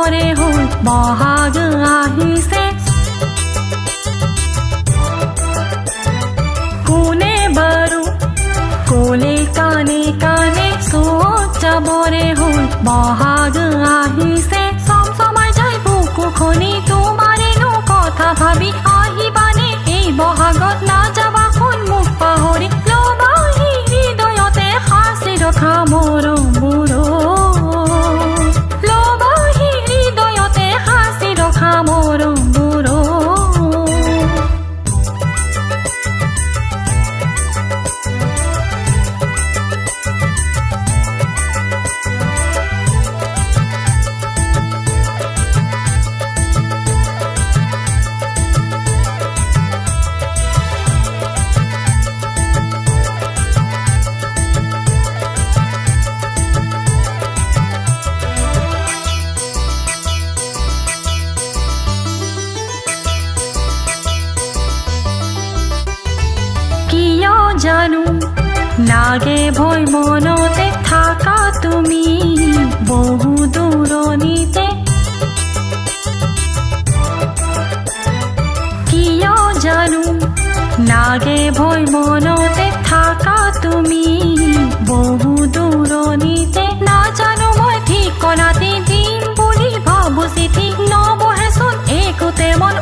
চবৰে হ'ল বহাগ আহিছে কোনে বাৰু ক'লে কানে কানে চব চবৰে হ'ল বহাগ আহিছে চমচমাই যায় বুকুখনি তোমাৰেনো কথা ভাবি আহিবানে এই বহাগত নাযাবা কোন মোক পাহৰি ল'বাহি হৃদয়তে সাঁচি ৰখা মৰমবোৰ ল'বাহি হৃদয়তে সাঁচি ৰখা মৰমবোৰ জানো লাগে ভয় মনতে থাকা তুমি বহু দূৰণিতে কিয় জানো লাগে ভয় মনতে থাকা তুমি বহু দূৰণিতে নাজানো মই ঠিকনাতে দিম বুলি ভাবো চিঠি নবহেচোন একোতে মন